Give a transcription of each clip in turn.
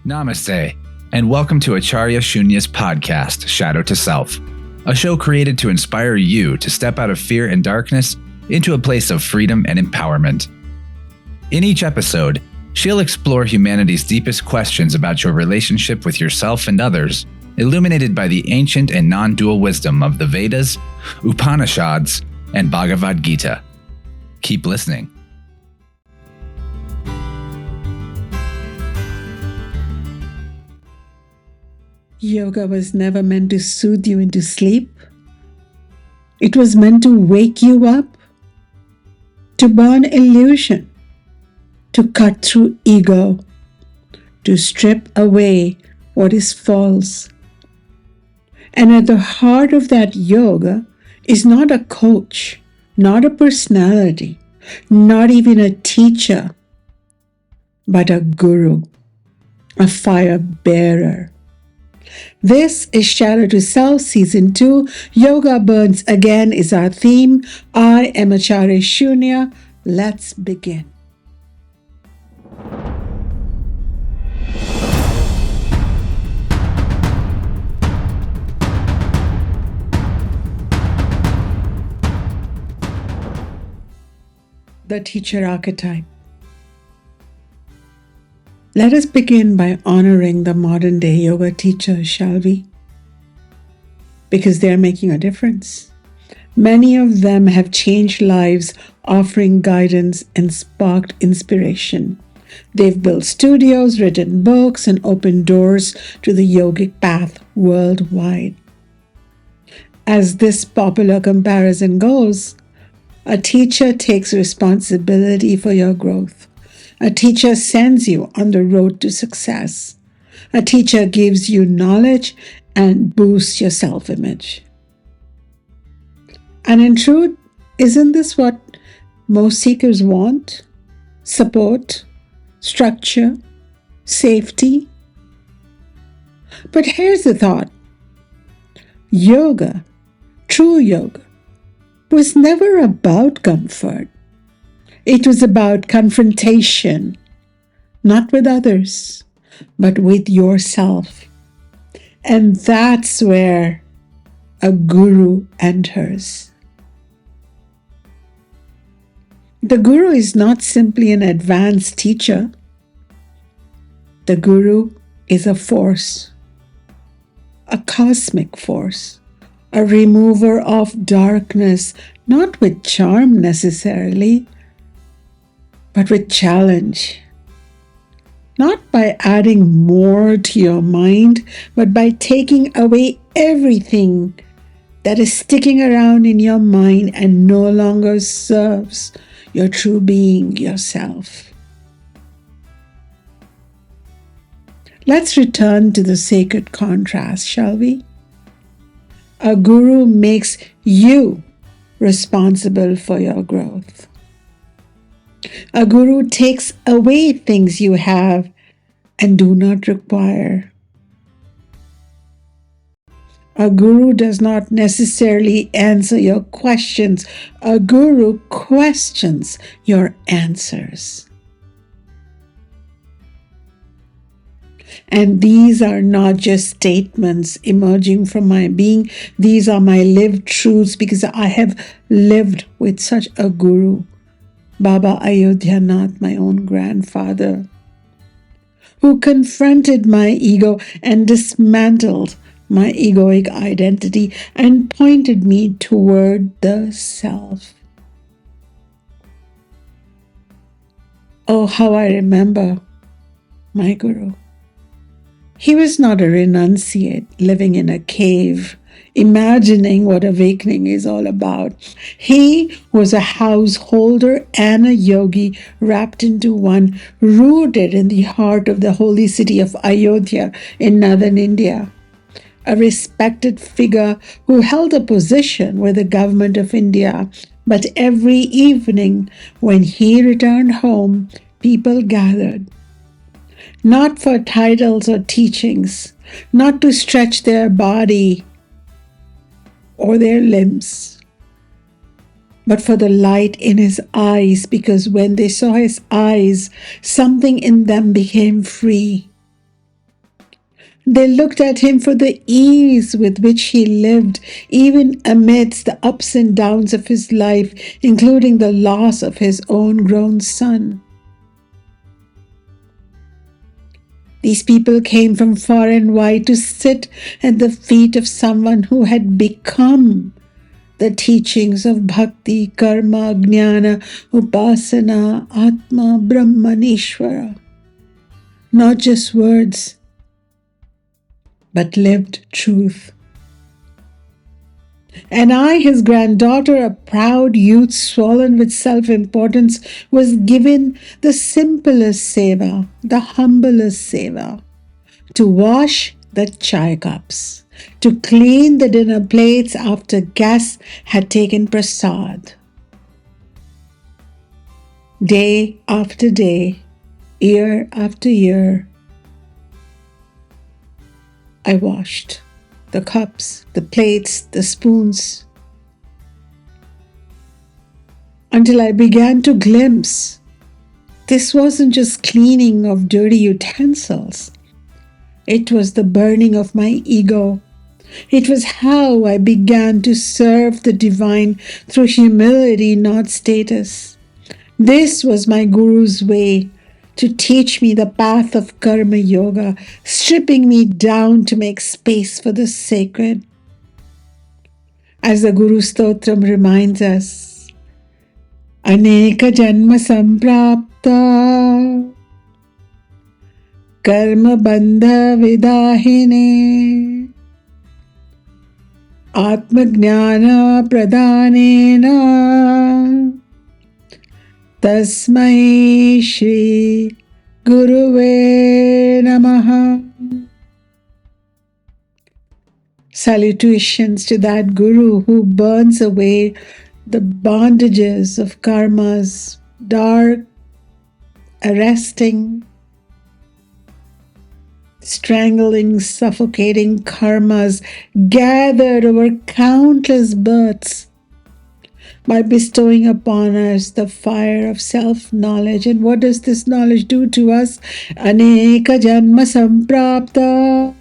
Namaste, and welcome to Acharya Shunya's podcast, Shadow to Self, a show created to inspire you to step out of fear and darkness into a place of freedom and empowerment. In each episode, she'll explore humanity's deepest questions about your relationship with yourself and others, illuminated by the ancient and non-dual wisdom of the Vedas, Upanishads, and Bhagavad Gita. Keep listening. Yoga was never meant to soothe you into sleep. It was meant to wake you up, to burn illusion, to cut through ego, to strip away what is false. And at the heart of that yoga is not a coach, not a personality, not even a teacher, but a guru, a fire bearer. This is Shadow to Self Season 2. Yoga Burns Again is our theme. I am Acharya Shunya. Let's begin. The teacher archetype. Let us begin by honoring the modern day yoga teachers, shall we? Because they are making a difference. Many of them have changed lives, offering guidance and sparked inspiration. They've built studios, written books, and opened doors to the yogic path worldwide. As this popular comparison goes, a teacher takes responsibility for your growth. A teacher sends you on the road to success. A teacher gives you knowledge and boosts your self-image. And in truth, isn't this what most seekers want? Support, structure, safety? But here's the thought. Yoga, true yoga, was never about comfort. It was about confrontation, not with others, but with yourself. And that's where a guru enters. The guru is not simply an advanced teacher. The guru is a force, a cosmic force, a remover of darkness, not with charm necessarily, but with challenge. Not by adding more to your mind, but by taking away everything that is sticking around in your mind and no longer serves your true being, yourself. Let's return to the sacred contrast, shall we? A guru makes you responsible for your growth. A guru takes away things you have and do not require. A guru does not necessarily answer your questions. A guru questions your answers. And these are not just statements emerging from my being. These are my lived truths because I have lived with such a guru. Baba Ayodhya Nath, my own grandfather, who confronted my ego and dismantled my egoic identity and pointed me toward the self. Oh, how I remember my guru. He was not a renunciate living in a cave, imagining what awakening is all about. He was a householder and a yogi wrapped into one, rooted in the heart of the holy city of Ayodhya in northern India. A respected figure who held a position with the government of India. But every evening when he returned home, people gathered. Not for titles or teachings, not to stretch their body or their limbs, but for the light in his eyes, because when they saw his eyes, something in them became free. They looked at him for the ease with which he lived, even amidst the ups and downs of his life, including the loss of his own grown son. These people came from far and wide to sit at the feet of someone who had become the teachings of bhakti, karma, jnana, upasana, atma, brahman, ishvara. Not just words, but lived truth. And I, his granddaughter, a proud youth swollen with self-importance, was given the simplest seva, the humblest seva, to wash the chai cups, to clean the dinner plates after guests had taken prasad. Day after day, year after year, I washed the cups, the plates, the spoons, until I began to glimpse this wasn't just cleaning of dirty utensils. It was the burning of my ego. It was how I began to serve the divine through humility, not status. This was my Guru's way to teach me the path of karma yoga, stripping me down to make space for the sacred. As the Guru Stotram reminds us, Aneka janma samprapta karma bandha vidahine atma jnana pradhanena Tasmai Shri Guruve Namaha. Salutations to that Guru who burns away the bondages of karma's dark, arresting, strangling, suffocating karmas gathered over countless births, by bestowing upon us the fire of self-knowledge. And what does this knowledge do to us? Aneka janma samprapta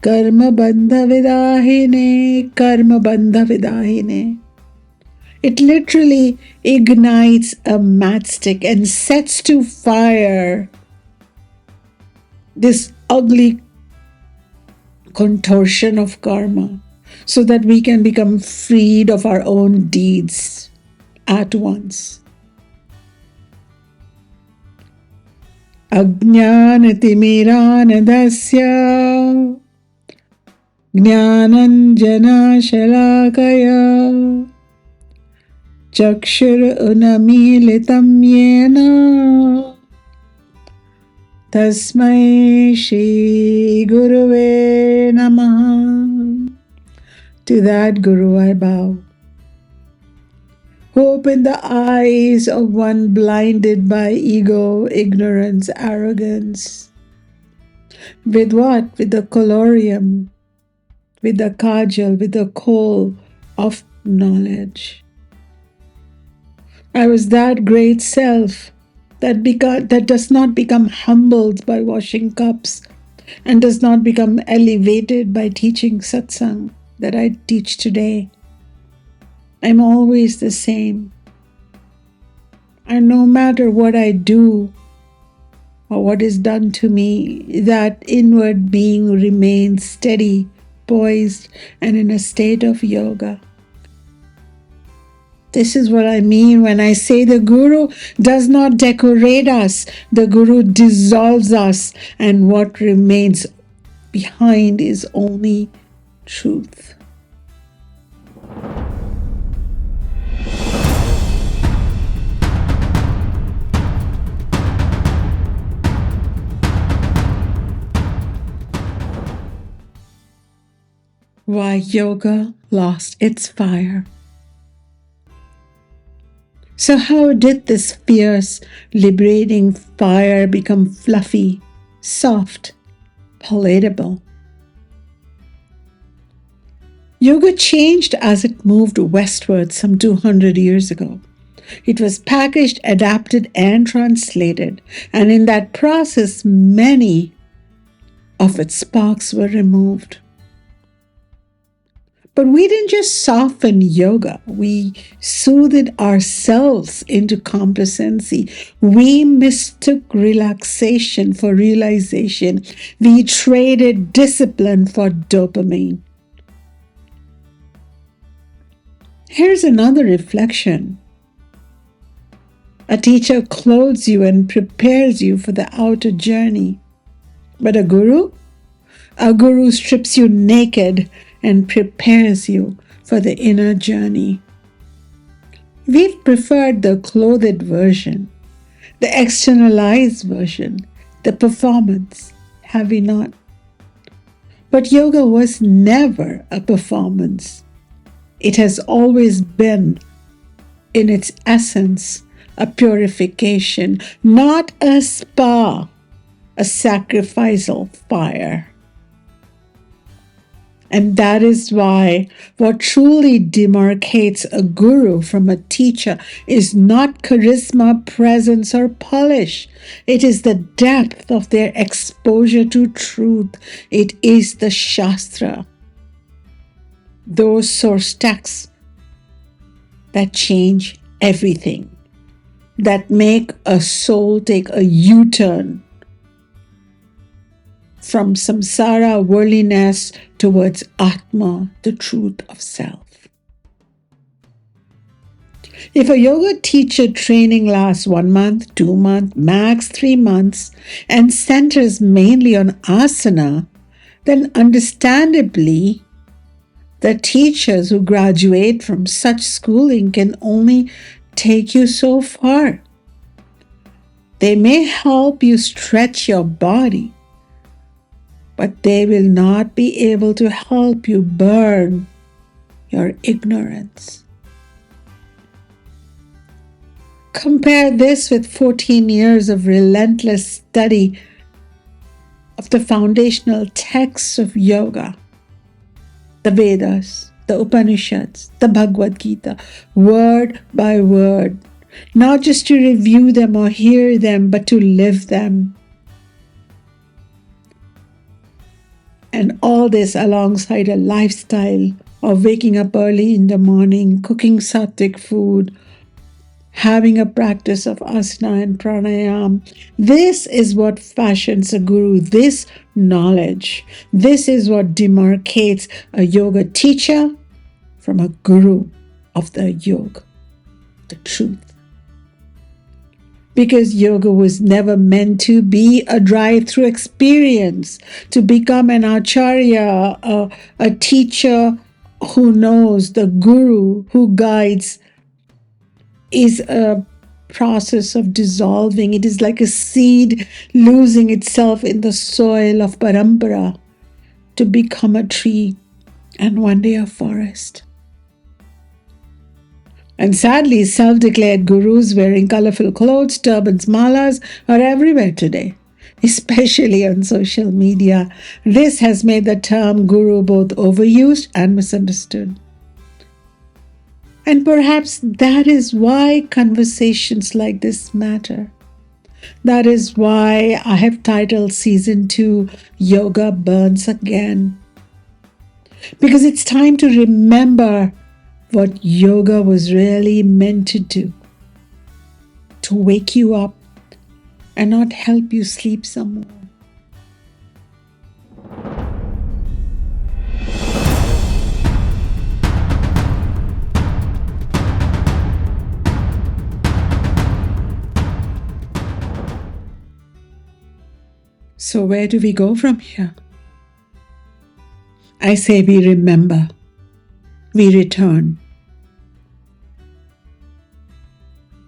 karma bandha vidahine, karma bandha vidahine. It literally ignites a matchstick and sets to fire this ugly contortion of karma, so that we can become freed of our own deeds at once. Ajnanatimirānadasya jnananjana shalakaya chakshur unamilitam yena tasmai shri guruve namaha. To that Guru I bow, who opened the eyes of one blinded by ego, ignorance, arrogance. With what? With the colorium, with the kajal, with the kohl of knowledge. I was that great self that does not become humbled by washing cups and does not become elevated by teaching satsang that I teach today. I'm always the same. And no matter what I do or what is done to me, that inward being remains steady, poised, and in a state of yoga. This is what I mean when I say the Guru does not decorate us. The Guru dissolves us, and what remains behind is only truth. Why yoga lost its fire. So how did this fierce, liberating fire become fluffy, soft, palatable? Yoga changed as it moved westward some 200 years ago. It was packaged, adapted, and translated. And in that process, many of its sparks were removed. But we didn't just soften yoga, we soothed ourselves into complacency. We mistook relaxation for realization. We traded discipline for dopamine. Here's another reflection. A teacher clothes you and prepares you for the outer journey. But a guru strips you naked and prepares you for the inner journey. We've preferred the clothed version, the externalized version, the performance, have we not? But yoga was never a performance. It has always been, in its essence, a purification, not a spa, a sacrificial fire. And that is why what truly demarcates a guru from a teacher is not charisma, presence, or polish. It is the depth of their exposure to truth. It is the Shastra, those source texts that change everything, that make a soul take a U-turn from samsara worldliness towards Atma, the truth of self. If a yoga teacher training lasts 1 month, 2 months, max 3 months, and centers mainly on asana, then understandably, the teachers who graduate from such schooling can only take you so far. They may help you stretch your body, but they will not be able to help you burn your ignorance. Compare this with 14 years of relentless study of the foundational texts of yoga, the Vedas, the Upanishads, the Bhagavad Gita, word by word, not just to review them or hear them, but to live them. And all this alongside a lifestyle of waking up early in the morning, cooking sattvic food, having a practice of asana and pranayam. This is what fashions a guru, this knowledge. This is what demarcates a yoga teacher from a guru of the yoga, the truth. Because yoga was never meant to be a drive-through experience, to become an acharya, a teacher who knows, the guru who guides, is a process of dissolving. It is like a seed losing itself in the soil of parampara to become a tree and one day a forest. And sadly, self-declared gurus wearing colorful clothes, turbans, malas are everywhere today, especially on social media. This has made the term guru both overused and misunderstood. And perhaps that is why conversations like this matter. That is why I have titled Season 2, Yoga Burns Again. Because it's time to remember what yoga was really meant to do. To wake you up and not help you sleep some more. So where do we go from here? I say we remember. We return.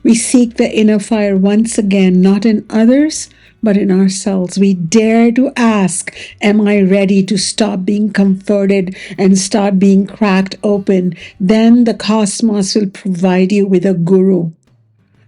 We seek the inner fire once again, not in others, but in ourselves. We dare to ask, am I ready to stop being comforted and start being cracked open? Then the cosmos will provide you with a guru.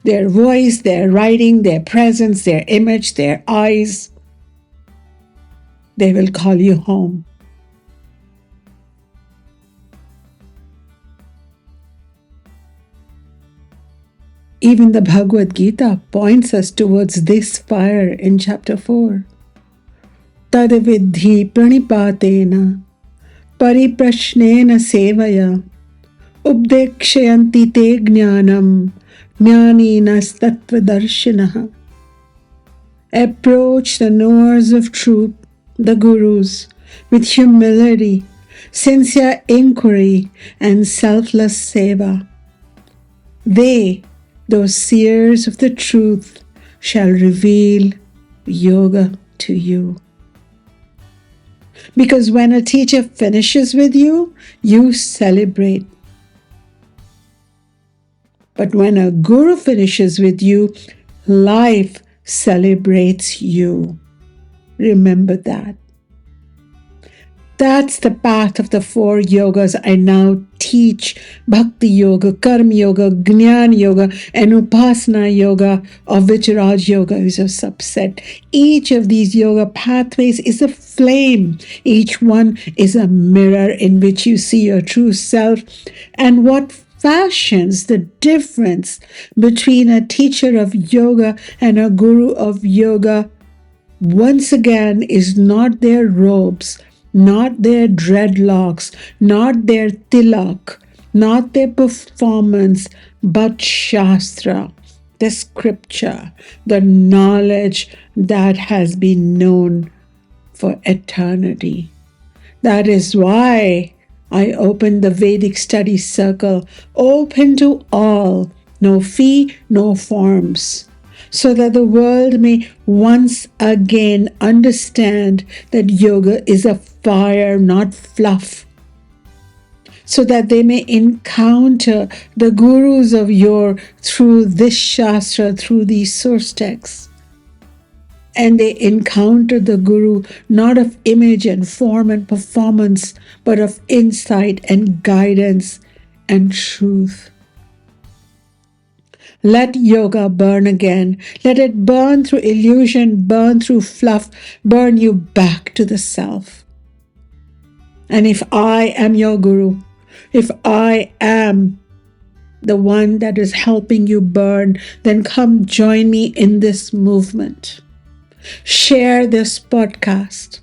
Their voice, their writing, their presence, their image, their eyes. They will call you home. Even the Bhagavad Gita points us towards this fire in chapter 4. Tapas tadvidhi pranipatena pariprashnena sevaya ubdekshayanti te jnanam jnaninas tattvadarshinaha. Approach the knowers of truth, the gurus, with humility, sincere inquiry, and selfless seva. They, those seers of the truth, shall reveal yoga to you. Because when a teacher finishes with you, you celebrate. But when a guru finishes with you, life celebrates you. Remember that. That's the path of the 4 yogas I now teach: Bhakti Yoga, Karma Yoga, Jnana Yoga, and Upasana Yoga, of which Raj Yoga is a subset. Each of these yoga pathways is a flame. Each one is a mirror in which you see your true self. And what fashions the difference between a teacher of yoga and a guru of yoga, once again, is not their robes, not their dreadlocks, not their tilak, not their performance, but Shastra, the scripture, the knowledge that has been known for eternity. That is why I opened the Vedic Study Circle, open to all, no fee, no forms, so that the world may once again understand that yoga is a fire, not fluff, so that they may encounter the gurus of yore through this Shastra, through these source texts. And they encounter the guru not of image and form and performance, but of insight and guidance and truth. Let yoga burn again. Let it burn through illusion, burn through fluff, burn you back to the self. And if I am your guru, if I am the one that is helping you burn, then come join me in this movement. Share this podcast.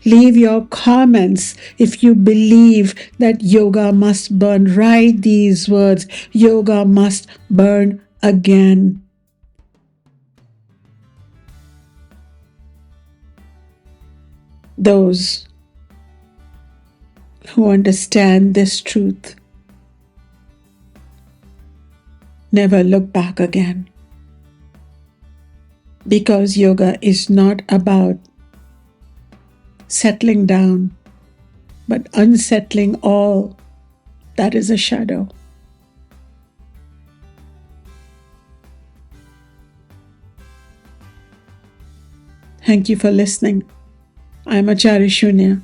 Leave your comments if you believe that yoga must burn. Write these words: yoga must burn again. Those who understand this truth never look back again. Because yoga is not about settling down, but unsettling all that is a shadow. Thank you for listening. I'm Acharya Shunya.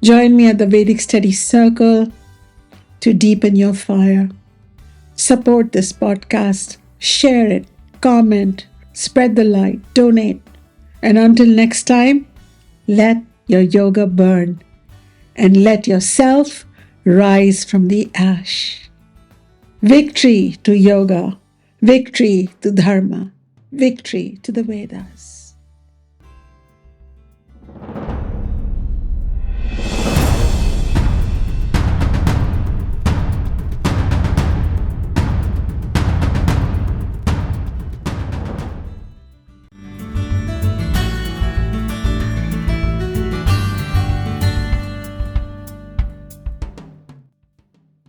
Join me at the Vedic Study Circle to deepen your fire. Support this podcast, share it, comment, spread the light, donate. And until next time, let your yoga burn and let yourself rise from the ash. Victory to yoga, victory to dharma, victory to the Vedas.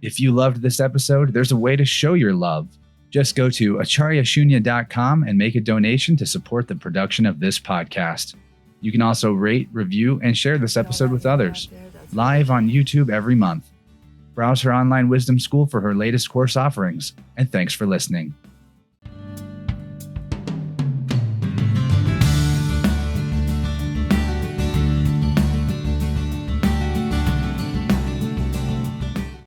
If you loved this episode, there's a way to show your love. Just go to acharyashunya.com and make a donation to support the production of this podcast. You can also rate, review, and share this episode with others. Live on YouTube every month. Browse her online wisdom school for her latest course offerings. And thanks for listening.